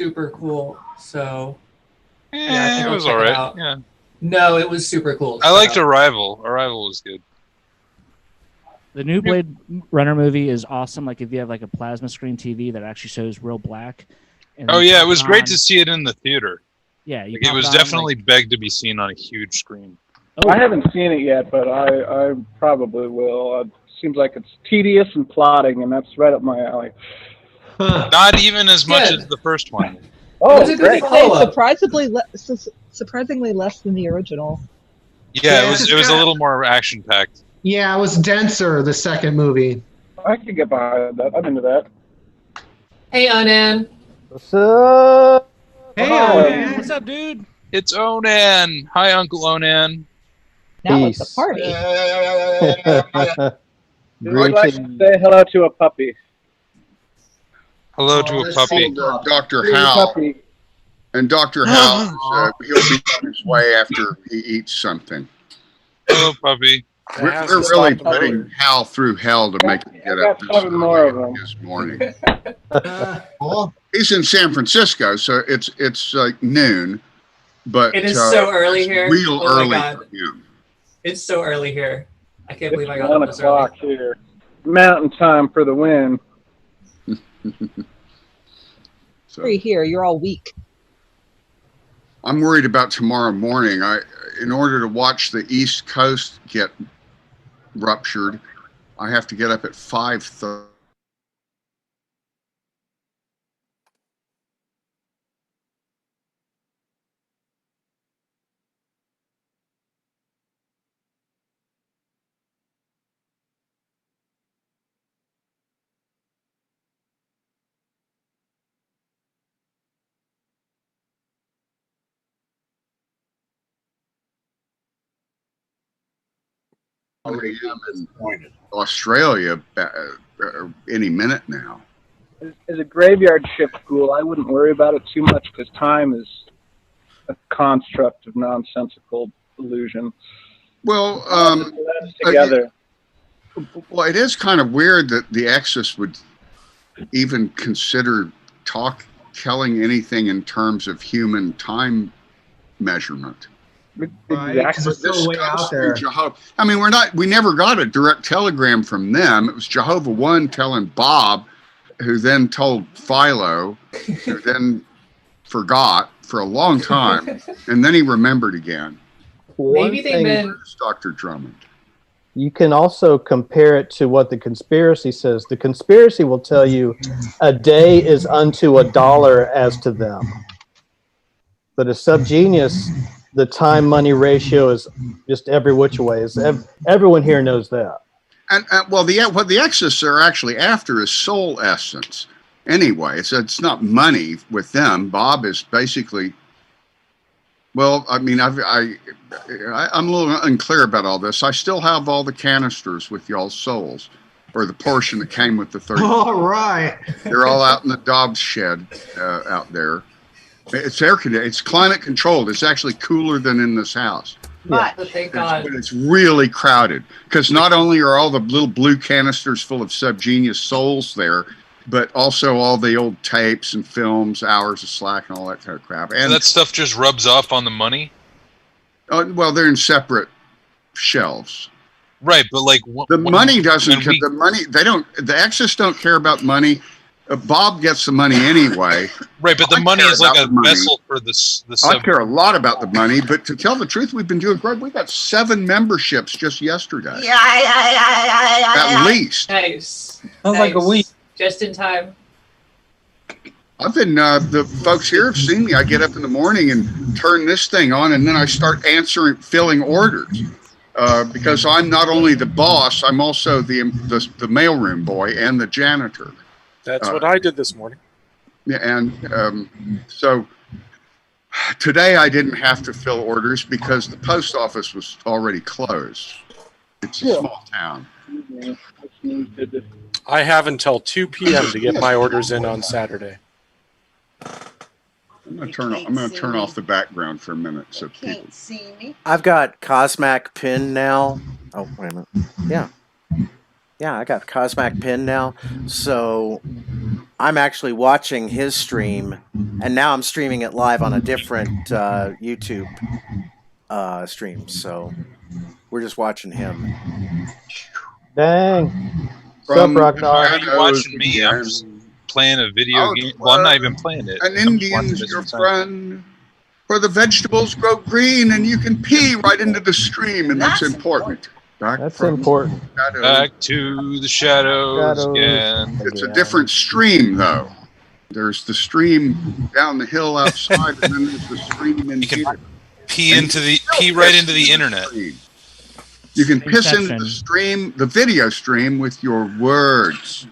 super cool. So yeah, I think It I'll was check all it right. out. Yeah, No, it was super cool. I liked Arrival. Arrival was good. The new Blade Runner movie is awesome. Like if you have like a plasma screen TV that actually shows real black. And Oh then yeah, pop it was on. great to see it in the theater. Yeah, you Like, it pop was on, definitely like, begged to be seen on a huge screen. oh, I haven't seen it yet, but I probably will. It seems like it's tedious and plotting, and that's right up my alley. Not even as much Good. as the first one. Oh, was a good great. follow-up. Surprisingly less than the original. Yeah, Yeah, it was it's a got- little more action packed. Yeah, it was denser, the second movie. I can get behind that. I'm into that. Hey, Onan. What's up? Hey, Oh, Onan. what's up, dude? It's Onan. Hi, Uncle Onan. Now it's Peace. a party. Who would like to say hello to a puppy? Hello to a puppy. Dr. Little Hal. puppy. And Dr. Hal, he'll be on his way after he eats something. Hello, puppy. We're really putting Hal through hell to make him get I up got 7 more of them. this morning. Cool. He's in San Francisco, so it's like noon, but It is so early it's here. real Oh my early God. for him. It's so early here. I can't believe I It's got 1 up this early. o'clock here. Mountain time for the win. So Free here. You're all weak. I'm worried about tomorrow morning. In order to watch the East Coast get ruptured, I have to get up at 5:30. Already am in Australia any minute now. As a graveyard shift school, I wouldn't worry about it too much because time is a construct of nonsensical illusion. Well, That's together. well, it is kind of weird that the Axis would even consider telling anything in terms of human time measurement. Right, 'cause it's This so way comes out from there. Jehovah. I mean, we never got a direct telegram from them. It was Jehovah 1 telling Bob, who then told Philo, who then forgot for a long time, and then he remembered again. Maybe they've been. It's Dr. Drummond. You can also compare it to what the conspiracy says. The conspiracy will tell you a day is unto a dollar as to them. But a subgenius, the time-money ratio is just every which way. Everyone here knows that. And well, what the Exorcists are actually after is soul essence. Anyway, it's not money with them. Bob is basically. Well, I mean, I'm a little unclear about all this. I still have all the canisters with y'all's souls, or the portion that came with the 30. All right. They're all out in the Dobbs shed out there. It's air conditioned. It's climate controlled. It's actually cooler than in this house. But thank God. But it's really crowded because not only are all the little blue canisters full of subgenius souls there, but also all the old tapes and films, Hours of Slack, and all that kind of crap. And So that stuff just rubs off on the money? well, they're in separate shelves. Right, but like The money doesn't. when we- The money they don't. The Axis don't care about money. Bob gets the money anyway. Right, but the I money care is like about a the money. vessel for the I sub. care a lot about the money, but to tell the truth, we've been doing great. We got 7 memberships just yesterday. At least. Nice. Sounds like a week. Just in time. I've been, the folks here have seen me. I get up in the morning and turn this thing on, and then I start filling orders. Because I'm not only the boss, I'm also the mailroom boy and the janitor. That's what I did this morning. Yeah, and so today I didn't have to fill orders because the post office was already closed. It's a small town. I have until 2 p.m. to get my orders in on Saturday. I'm gonna turn off the background for a minute so people. Can't see me. I've got Cosmac pin now. Oh, wait a minute. Yeah. Yeah, I got Cosmac pin now. So I'm actually watching his stream, and now I'm streaming it live on a different YouTube stream. So we're just watching him. Dang. From Sup, Rockdog? How are you watching me? I'm just playing a video game. Well, I'm not even playing it. An I'm just watching Indian's this your inside. friend. Where the vegetables grow green and you can pee right into the stream, and that's important. That's important. Shadows. Back to the shadows Shadows. again. It's a different stream, though. There's the stream down the hill outside, and then there's the stream in You can here. pee right into the internet. You can piss into the Inception. stream, the video stream, with your words.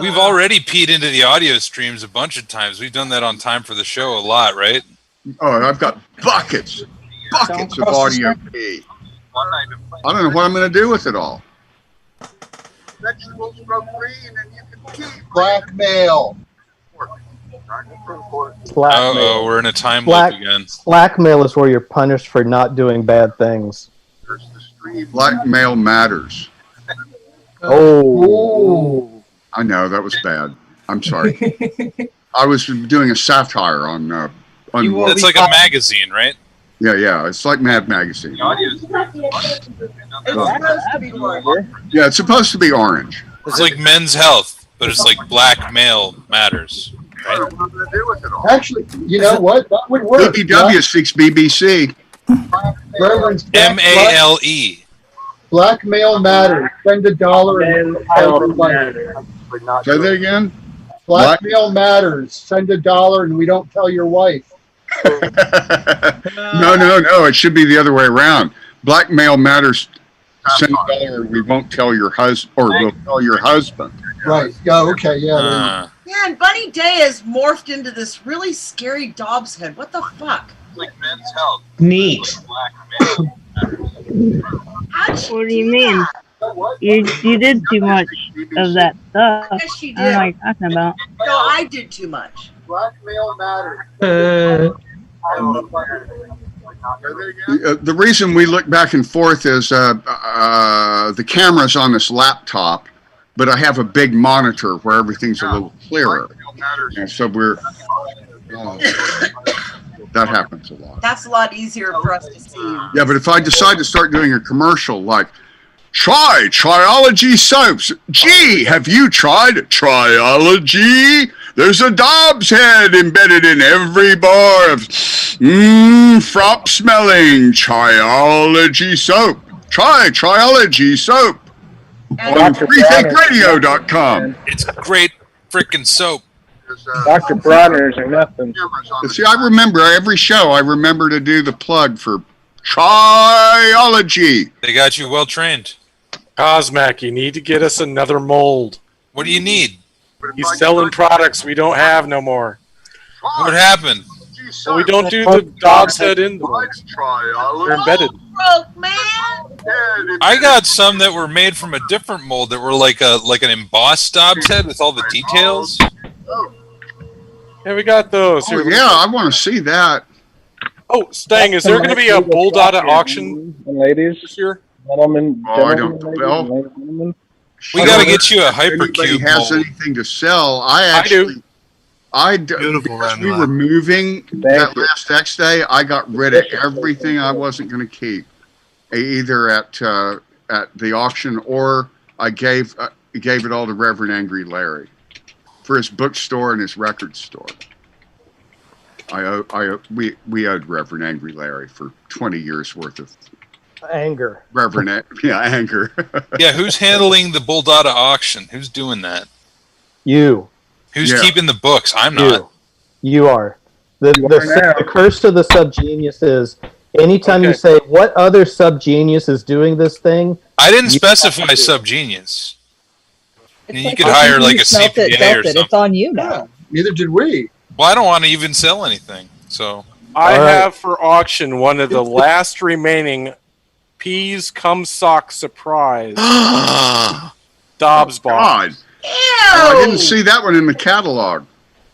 We've already peed into the audio streams a bunch of times. We've done that on Time for the Show a lot, right? Oh, I've got buckets of audio pee. I don't know what I'm going to do with it all. Vegetables grow green and you can pee. Blackmail. Blackmail. Uh-oh, we're in a time Black- loop again. Blackmail is where you're punished for not doing bad things. There's the stream. Blackmail matters. Oh. I know, that was bad. I'm sorry. I was doing a satire on That's like a magazine, right? yeah. It's like Mad Magazine. It's supposed to be orange. Yeah, it's supposed to be orange. It's like Men's Health, but it's like Black Male Matters. I don't know what I'm going to do with it all. Actually, you know what? That would work. BBW speaks BBC. Reverend's MALE. Blackmail matters. Spend $1 and tell your wife. Say that again? Blackmail matters. Send $1 and we don't tell your wife. No. It should be the other way around. Blackmail matters. Send $1, we won't tell your husband, or we'll tell your husband. Right. Yeah. Okay. Yeah. Uh, Man, Bunny Day has morphed into this really scary Dobbs head. What the fuck? like Men's Health. Neat. What do you mean? You did too much of that stuff. Yes, she I don't know did. what you're talking about. No, I did too much. Blackmail matters. The reason we look back and forth is the camera's on this laptop, but I have a big monitor where everything's a little clearer. And so that happens a lot. That's a lot easier for us to see. Yeah, but if I decide to start doing a commercial like, try Triology soaps. Gee, have you tried Triology? There's a Dobbs head embedded in every bar of frop smelling Triology soap. Try Triology soap on freethinkradio.com. It's great freaking soap. Dr. Bronner's or nothing. See, I remember every show. I remember to do the plug for Triology. They got you well trained. Cosmac, you need to get us another mold. What do you need? He's selling products we don't have no more. What happened? Well, we don't do the Dobbs head in them. They're embedded. Broke, man. I got some that were made from a different mold that were like an embossed Dobbs head with all the details. Yeah, we got those. Oh, yeah, I want to see that. Oh, Stang, is there going to be a Bull Data auction And ladies, this year? gentlemen, Oh, I don't ladies, know. ladies and gentlemen. We got to get you a If anybody hypercube has mold. anything to sell, do. Beautiful, because we were moving that last X day. I got rid of everything I wasn't going to keep, either at the auction or I gave it all to Reverend Angry Larry for his bookstore and his record store. We owed Reverend Angry Larry for 20 years worth of Anger. anger. Yeah, who's handling the Bull Data auction? Who's doing that? You. Who's Yeah. keeping the books? I'm not. You are. You are now. The curse of the subgenius is anytime you say, what other subgenius is doing this thing? I didn't specify subgenius. You could hire like a Smelt it, CPA dealt or it. It's something. on you now. Neither did we. Well, I don't want to even sell anything. So I All right. have for auction one of the last remaining Peas Cum Sock Surprise Dobbs box. God. I didn't see that one in the catalog.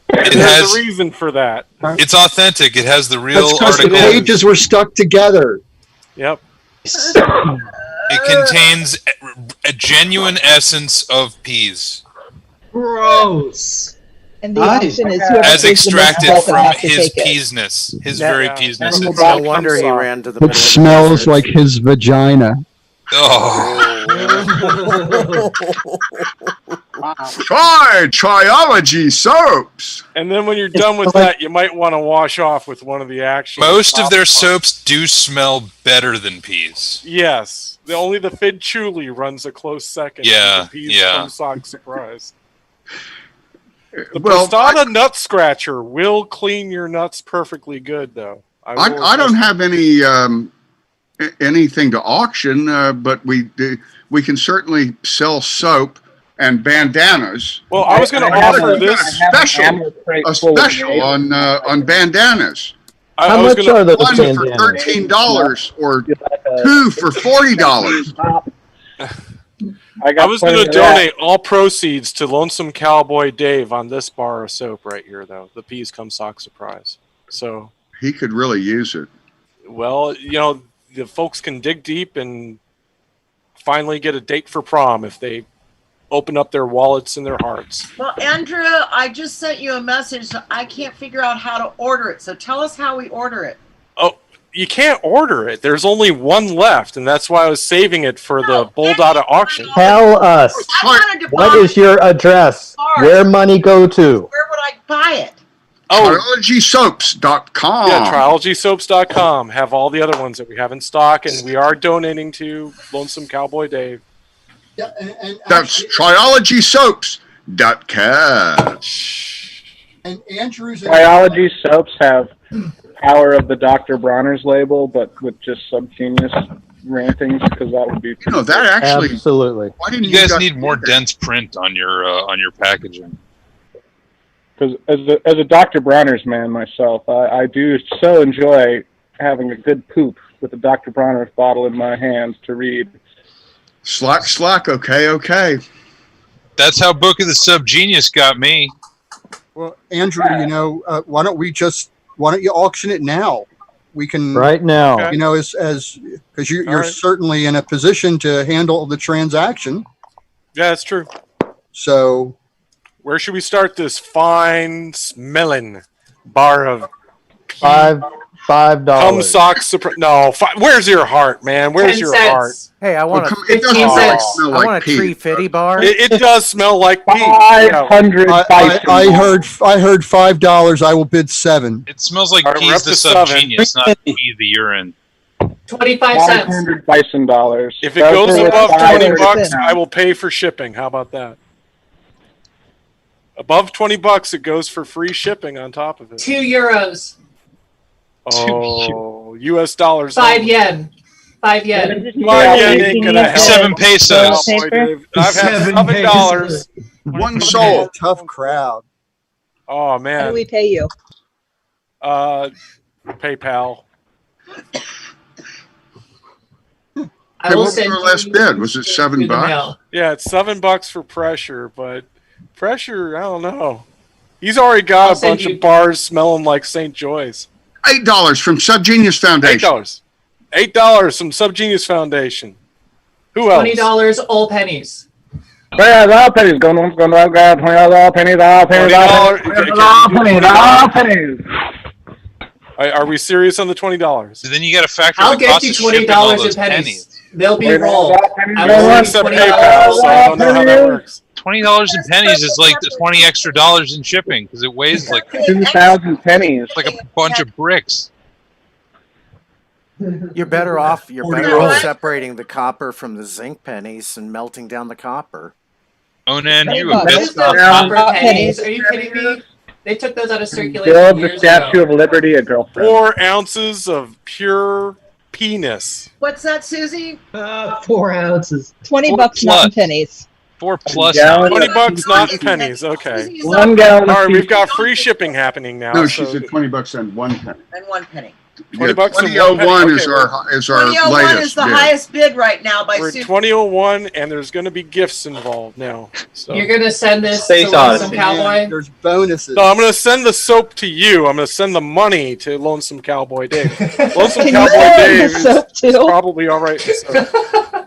it There's has. a reason for that. It's authentic. It has the real That's because the article. pages were stuck together. Yep. It contains a genuine essence of peas. Gross. And the option is whoever As pays the most extracted salt will from have to his take it. peasness, his very peasness. It's no wonder he ran to the It middle of the smells desert. like his vagina. Oh. Try Triology soaps. And then when you're done with that, you might want to wash off with one of the actual. Most of their soaps do smell better than peas. Yes, only the Fid Chuli runs a close second. Yeah, The peas yeah. Cum Sock Surprise. The Well, Prostata Nut Scratcher will clean your nuts perfectly good, though. I don't have any anything to auction, but we can certainly sell soap and bandanas. Well, I was going to offer this a special on bandanas. How much are those one for bandanas? $13 or two for $40. I was going to donate all proceeds to Lonesome Cowboy Dave on this bar of soap right here, though. The Peas Cum Sock Surprise. So he could really use it. Well, the folks can dig deep and finally get a date for prom if they open up their wallets and their hearts. Well, Andrea, I just sent you a message. I can't figure out how to order it. So tell us how we order it. Oh, you can't order it. There's only one left, and that's why I was saving it for the Bull Data auction. Tell us. What is your address? Where money go to? Where would I buy it? TriologySoaps.com. Yeah, TriologySoaps.com. Have all the other ones that we have in stock, and we are donating to Lonesome Cowboy Dave. Yeah, and That's TriologySoaps.com. And Andrew's Biology soaps have Power of the Dr. Bronner's label, but with just subgenius rantings, because that would be. That actually. Absolutely. Why didn't You guys need more dense print on your packaging. Because as a Dr. Bronner's man myself, I do so enjoy having a good poop with a Dr. Bronner's bottle in my hands to read. Slack, okay. That's how Book of the Subgenius got me. Well, Andrew, why don't you auction it now? We can right now. As because you're certainly in a position to handle the transaction. Yeah, that's true. So, where should we start this fine smelling bar of $5? Cum Sock Surprise? No, where's your heart, man? Where's 10 your cents. heart? Hey, I want It doesn't really smell I like want a pee. tree fitty bar. It does smell like pee. 500 I heard $5. I will bid $7. It smells like All right, we're peas up the to 7. Subgenius, not pee the urine. 25 cents. 500 bison dollars. If it goes above $20, I will pay for shipping. How about that? Above $20, it goes for free shipping on top of it. €2. Oh, U.S. dollars. 5 yen. 5 yen. 5 yen ain't gonna help. 7 pesos. Boy, Dave. I've had $7. One soul. Tough crowd. Oh How man. do we pay you? PayPal. I will What was send our last you bid? Was it $7? through the mail. Yeah, it's $7 for Pressure, but Pressure, I don't know. He's already got I'll a send bunch you- of bars smelling like St. Joy's. $8 from Subgenius Foundation. $8. $8 from Subgenius Foundation. Who else? $20 all pennies. All pennies. Going on, all pennies, all pennies, all pennies. Are we serious on the $20? So then you got to factor I'll the get cost you of shipping all $20 in those pennies. They'll be rolled. I I don't will accept send you PayPal, so I don't know how that $20. works. $20 in pennies is like the $20 extra in shipping because it weighs like 2,000 pennies. it's like a bunch of bricks. You're better off. You're better off separating the copper from the zinc pennies and melting down the copper. Onan, you $20. a bit Those copper pennies. Are you kidding me? They took those out of circulation Build the years Statue ago. of Liberty, a girlfriend. 4 ounces of pure penis. What's that, Susie? 4 ounces. $20 4 not in plus. pennies. 4 plus. Gallon. $20 not in pennies. Okay. Susie's 1 on- gallon. All right, we've got free shipping happening now. No, she so said $20 and 1 penny. And 1 penny. Yeah, $20 and 1 penny. 2001 is Okay, our 2001 latest is the bid. highest bid right now by We're at Susie. 2001, and there's going to be gifts involved now. So. You're gonna send this Space to Odyssey. Lonesome Cowboy? There's bonuses. No, I'm going to send the soap to you. I'm going to send the money to Lonesome Cowboy Dave. Lonesome Can you Cowboy send Dave the is soap too? probably all right. So,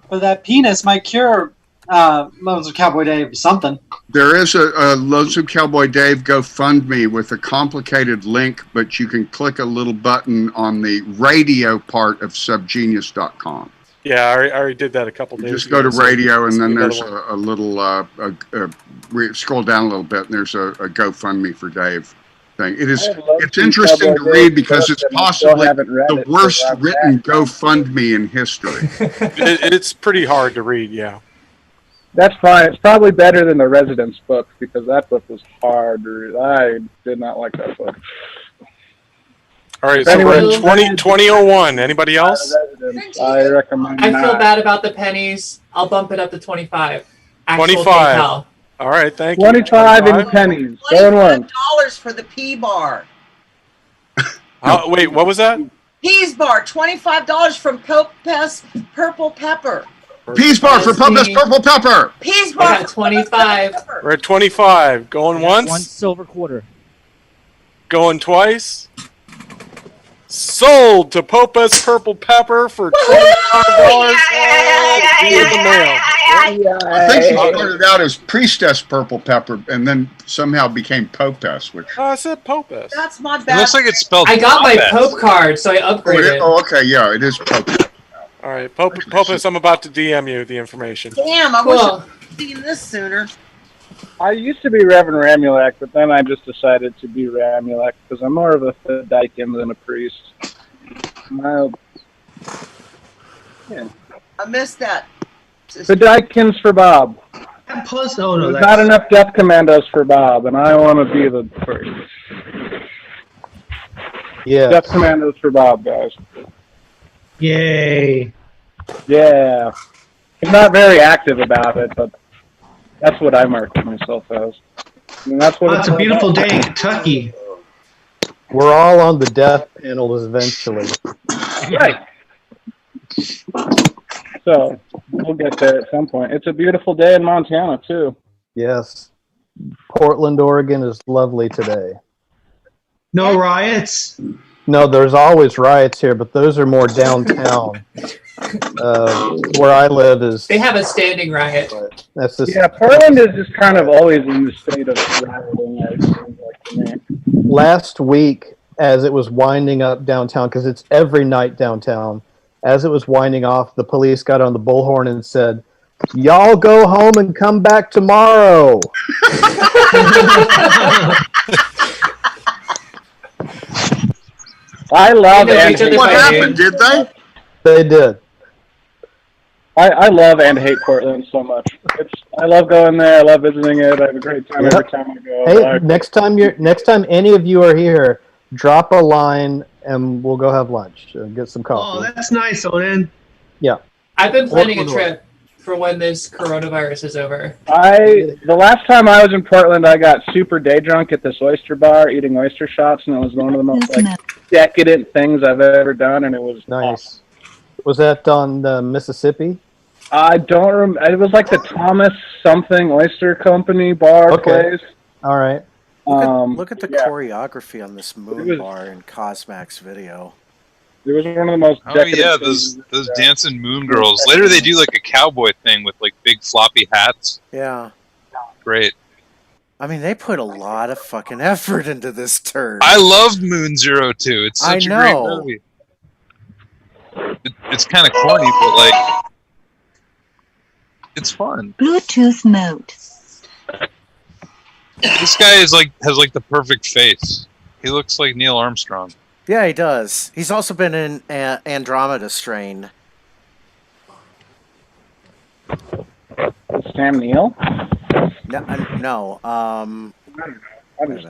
But that penis might cure Lonesome Cowboy Dave something. There is a Lonesome Cowboy Dave GoFundMe with a complicated link, but you can click a little button on the radio part of subgenius.com. Yeah, I already did that a couple days Just ago. go to radio, and then there's one. a little, scroll down a little bit, and there's a GoFundMe for Dave thing. It's interesting to read because it's possibly the worst written GoFundMe in history. It's pretty hard to read, yeah. That's fine. It's probably better than the Residence book because that book was hard to read. I did not like that book. All right, so we're at 2001. Anybody else? I recommend. I feel bad about the pennies. I'll bump it up to 25. Actual 25. PayPal. All right, thank you. 25 in pennies. Going once. $25 for the P bar. Wait, what was that? Peas bar, $25 from Popes Purple Pepper. Peas bar for Popes Purple Pepper. Peas bar for 25. We're at 25. Going once? One silver quarter. Going twice? Sold to Popes Purple Pepper for $25 in the mail. I think she started out as Priestess Purple Pepper and then somehow became Popes, which... Oh, I said Popes. That's my It bad. looks like it's spelled. I got my Popes. Pope card, so I upgraded. Oh, okay, yeah, it is Popes. All right, Popes, I'm about to DM you the information. Damn, I wish I'd seen this sooner. I used to be Reverend Ramulak, but then I just decided to be Ramulak because I'm more of a Fedaykin than a priest. Yeah. I missed that. Fedaykins for Bob. And plus, oh no, There's not enough Death Commandos for Bob, and I want to be the priest. Yeah. Death Commandos for Bob, guys. Yay. Yeah. He's not very active about it, but that's what I market myself as. And that's what It's a beautiful day in Kentucky. We're all on the death panels eventually. Right. So, we'll get there at some point. It's a beautiful day in Montana, too. Yes. Portland, Oregon is lovely today. No riots? No, there's always riots here, but those are more downtown. Where I live is... They have a standing riot. That's just, Yeah, Portland is just kind of always in the state of rioting, it seems like to me. last week, as it was winding up downtown, because it's every night downtown, as it was winding off, the police got on the bullhorn and said, "Y'all go home and come back tomorrow." I love and hate. What happened? Did they? They did. I love and hate Portland so much. I love going there. I love visiting it. I have a great time every time I go. Hey, next time any of you are here, drop a line and we'll go have lunch and get some coffee. Oh, that's nice, Onan. Yeah. I've been planning a trip for when this coronavirus is over. The last time I was in Portland, I got super day drunk at this oyster bar eating oyster shots, and it was one of the most decadent things I've ever done, and it was nice. Awesome. Was that on Mississippi? I don't remember. It was like the Thomas something Oyster Company bar place. All right. Look at the choreography on this moon bar in Cosmac's video. It was one of the most. Oh yeah, those dancing moon girls. Later they do like a cowboy thing with like big floppy hats. Yeah. Great. I mean, they put a lot of fucking effort into this turn. I love Moon Zero 2. It's such a great know. movie. It's kind of corny, but like, it's fun. Bluetooth mode. This guy has like the perfect face. He looks like Neil Armstrong. Yeah, he does. He's also been in Andromeda Strain. Sam Neill? No. I'm just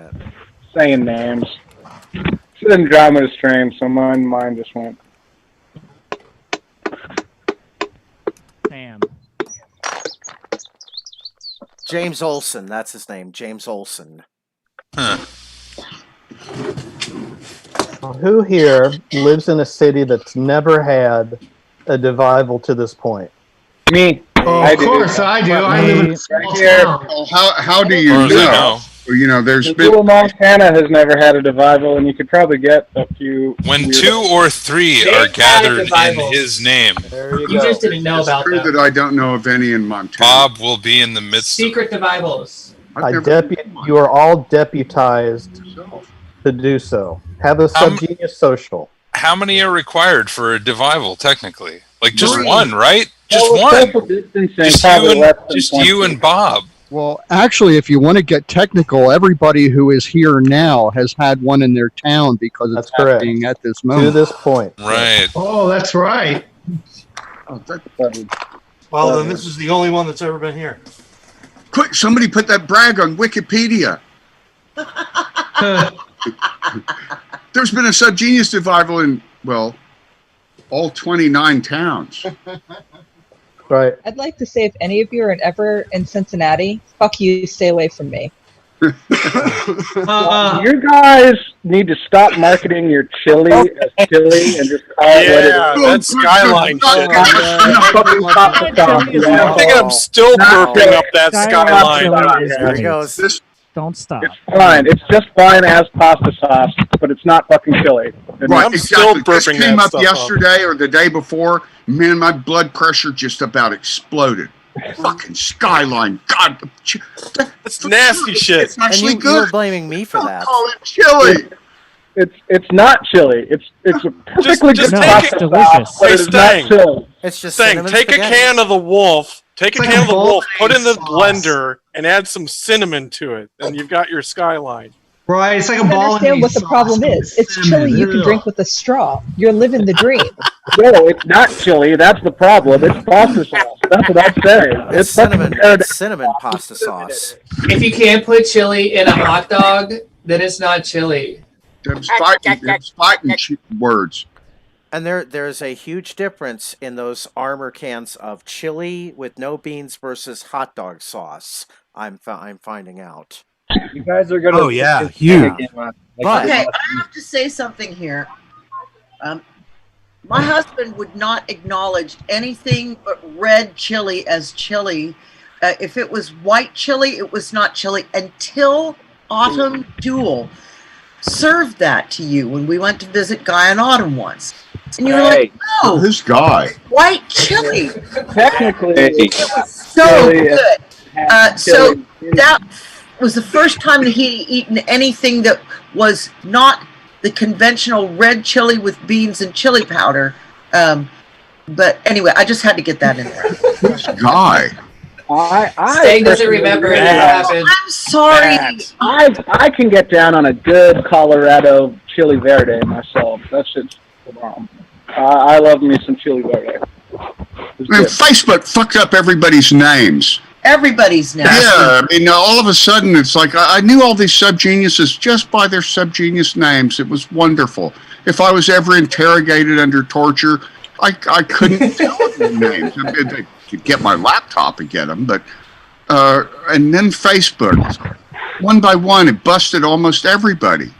saying names. It's Andromeda Strain, so mine just went. Sam. James Olsen, that's his name. James Olsen. Huh. Who here lives in a city that's never had a revival to this point? Me. Oh, of course I do. I live in a small town. How do you Or know? You know, there's Missoula, Montana has never had a Devival, and you could probably get a few. When 2 or 3 They've are had gathered in Devivals. his name, There you You go. just didn't know it's about true them. that I don't know of any in Montana. Bob will be in the midst Secret Devivals. You are all deputized to do so. Have a subgenius social. How many are required for a Devival, technically? Like, just 3. one, right? Just Well, with one. social distancing, Just probably you less and, than just 20. you and Bob. Well, actually, if you want to get technical, everybody who is here now has had one in their town because it's That's correct. happening at this To moment. this point. Right. Oh, that's right. Oh, Well, then this is the only one that's ever been here. Quick, somebody put that brag on Wikipedia. There's been a subgenius Devival in, well, all 29 towns. Right. I'd like to say if any of you are ever in Cincinnati, fuck you, stay away from me. You guys need to stop marketing your chili as chili and just call it what it is. that skyline shit. I'm thinking I'm still burping up that skyline. There he goes. Don't stop. It's fine. It's just fine as pasta sauce, but it's not fucking chili. Right, exactly. This came up yesterday or the day before. Man, my blood pressure just about exploded. Fucking skyline. God. That's nasty shit. It's actually You good. were blaming me for that. Call it chili. It's not chili. It's a perfectly just good take pasta it- sauce, but Hey, it's not Stang. chili. It's just Thing, cinnamon take a spaghetti. can of the Wolf, take a It's like can a of the Wolf, put it in the bolognese sauce. blender, and add some cinnamon to it, and you've got your skyline. Right, it's like I a don't bolognese understand what the sauce problem with is. It's cinnamon. chili you can drink with a straw. You're living the dream. No, it's not chili. That's the problem. It's pasta sauce. That's what I'm saying. It's cinnamon. It's cinnamon pasta sauce. If you can't put chili in a hot dog, then it's not chili. Them's fighting words. And there's a huge difference in those armor cans of chili with no beans versus hot dog sauce. I'm finding out. You guys are gonna. Oh, yeah, huge. But Okay, I have to say something here. My husband would not acknowledge anything but red chili as chili. If it was white chili, it was not chili until Autumn Duel served that to you when we went to visit Guy and Autumn once. And you were like, no, This guy. white chili. Technically, It was so chili is- good. So chili. that was the first time that he'd eaten anything that was not the conventional red chili with beans and chili powder. But anyway, I just had to get that in there. This guy. Stang doesn't remember it happened. I'm sorry. I can get down on a good Colorado chili verde myself. That shit's bomb. I love me some chili verde. Man, Facebook fucked up everybody's names. Everybody's now. Yeah, I mean, all of a sudden, it's like I knew all these subgeniuses just by their subgenius names. It was wonderful. If I was ever interrogated under torture, I couldn't tell their names. I could get my laptop and get them, but and then Facebook, one by one, it busted almost everybody.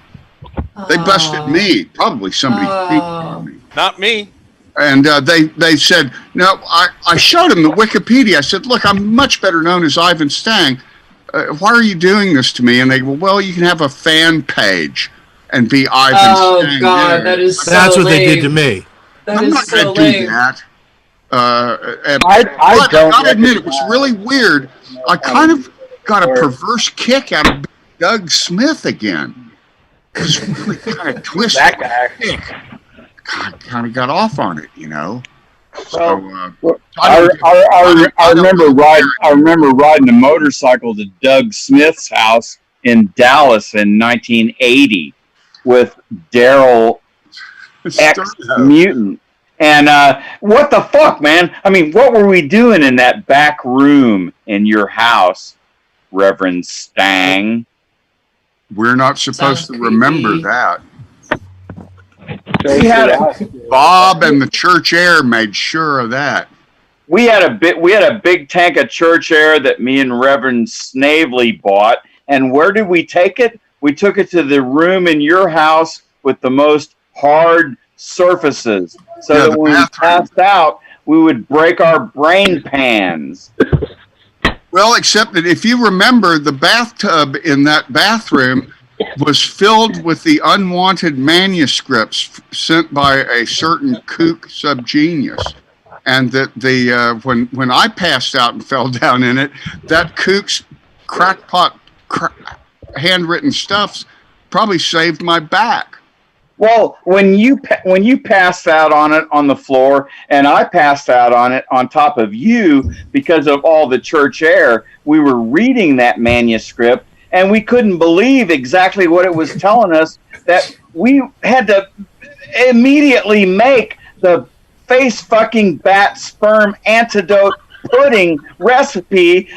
They busted me. Probably somebody beat me. Not me. And they said, no, I showed him the Wikipedia. I said, look, I'm much better known as Ivan Stang. Why are you doing this to me? And they go, well, you can have a fan page and be Ivan Stang. Oh, God, that is so That's what lame. they did to me. That I'm is not so going to lame. do that. I But don't I gotta admit, it was recognize- really weird. I kind of got a perverse kick out of Doug Smith again. It was really kind of twisted. That guy. Kind of got off on it, you know. I remember riding a motorcycle to Doug Smith's house in Dallas in 1980 with Daryl X Mutant. And what the fuck, man? I mean, what were we doing in that back room in your house, Reverend Stang? We're not supposed to remember that. We had Bob and the church air made sure of that. We had a big tank of church air that me and Reverend Snavely bought. And where did we take it? We took it to the room in your house with the most hard surfaces, so Yeah, that the when we bathroom. passed out, we would break our brain pans. Well, except that if you remember, the bathtub in that bathroom was filled with the unwanted manuscripts sent by a certain kook subgenius. And that when I passed out and fell down in it, that kook's crackpot handwritten stuff probably saved my back. Well, when you passed out on it on the floor, and I passed out on it on top of you because of all the church air, we were reading that manuscript, and we couldn't believe exactly what it was telling us, that we had to immediately make the face fucking bat sperm antidote pudding recipe.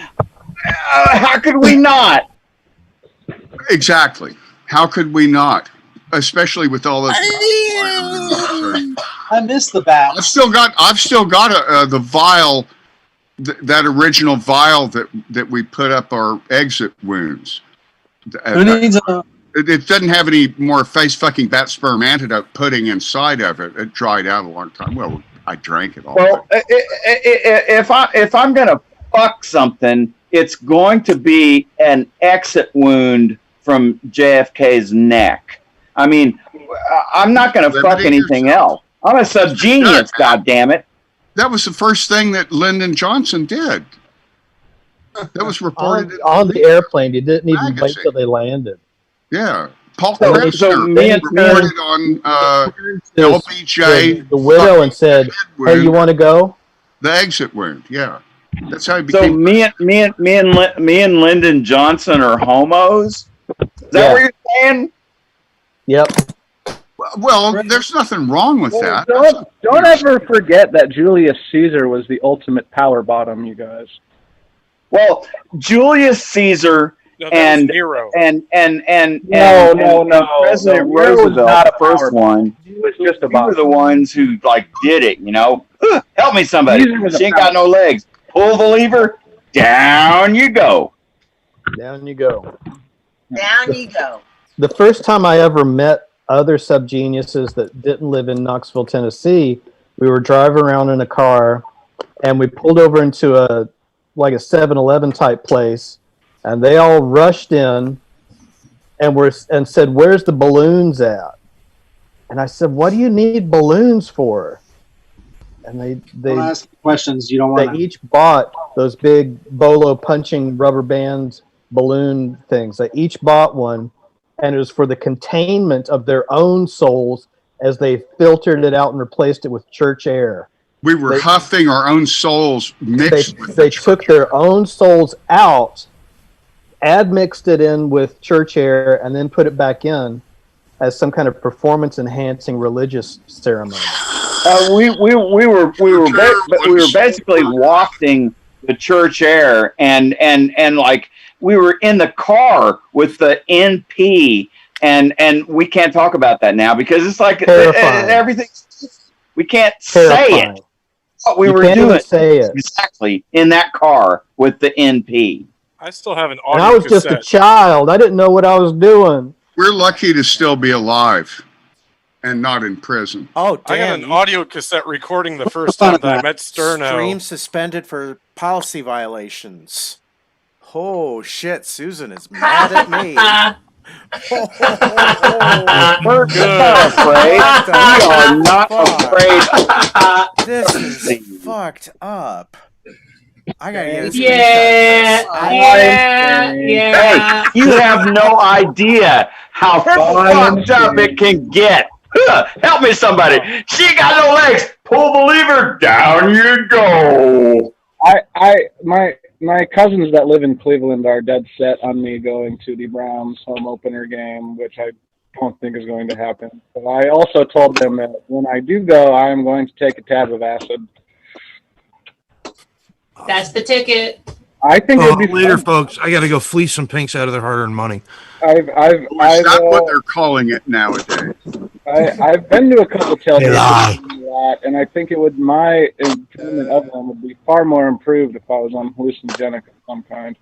How could we not? Exactly. How could we not? Especially with all those. I miss the bat. I've still got the vial, that original vial that we put up our exit wounds. It doesn't have any more face fucking bat sperm antidote pudding inside of it. It dried out a long time. Well, I drank it all. Well, if I'm gonna fuck something, it's going to be an exit wound from JFK's neck. I mean, I'm not going to fuck anything else. I'm a subgenius, goddammit. That was the first thing that Lyndon Johnson did. That was reported on the airplane. He didn't even wait till they landed. Yeah. Paul So Krebsner reported on LBJ. The widow and said, "Hey, you want to go?" The exit wound. Yeah. That's how he So became. me and Lyndon Johnson are homos. Is that what you're saying? Yep. Well, there's nothing wrong with that. Don't ever forget that Julius Caesar was the ultimate power bottom, you guys. Well, Julius Caesar and Nero. and No. President Nero was Roosevelt, not a the first power one. He was just a We were bottom. the ones who did it. Help me, somebody. Caesar was a She ain't got no legs. Pull the lever. Down you go. Down you go. Down you go. The first time I ever met other subgeniuses that didn't live in Knoxville, Tennessee, we were driving around in a car, and we pulled over into a 7-Eleven type place, and they all rushed in and said, "Where's the balloons at?" And I said, "What do you need balloons for?" And they Don't ask questions you don't want. They each bought those big bolo punching rubber band balloon things. They each bought one, and it was for the containment of their own souls as they filtered it out and replaced it with church air. We were huffing our own souls mixed with They took their own souls out, admixed it in with church air, and then put it back in as some kind of performance-enhancing religious ceremony. We were basically wafting the church air, and like we were in the car with the NP, and we can't talk about that now because it's like everything. We can't say it. What we were doing exactly in that car with the NP. I still have an And audio I was just a child. I didn't know what I was doing. We're lucky to still be alive and not in prison. Oh, I got damn. an audio cassette recording the first time that I met Sterno. Stream suspended for policy violations. Oh, shit. Susan is mad at me. We're not afraid. We are not afraid. This is fucked up. I gotta get a Hey, you have no idea how fucked up it can get. Help me, somebody. She got no legs. Pull the lever. Down you go. My cousins that live in Cleveland are dead set on me going to the Browns home opener game, which I don't think is going to happen. But I also told them that when I do go, I am going to take a tab of acid. That's the ticket. I think it'd be later, fun. folks. I got to go fleece some pinks out of their hard-earned money. Is that what they're calling it nowadays? I've been to a couple tailgates, and I think my enjoyment of them would be far more improved if I was on hallucinogenic of some kind.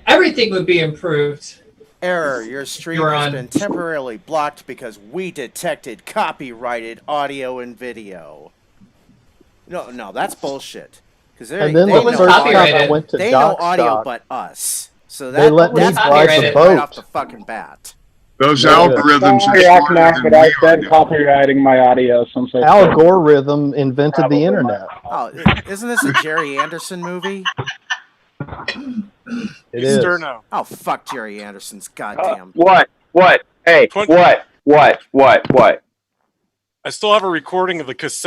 Everything would be improved. Error. Your stream has been temporarily blocked because we detected copyrighted audio and video. No, that's bullshit. Because And then the first time I went to they know Doc audio Stock, but us. So they let me that's drive the right boat. off the fucking bat. Those No, algorithms are Sorry, smarter Cosmac, than but we I've are been now. copywriting my audio since I started. Algorithm invented the internet. Oh, isn't this a Jerry Anderson movie? It is. Oh, fuck Jerry Anderson's goddamn. What? Hey, what? I still have a recording of the cassette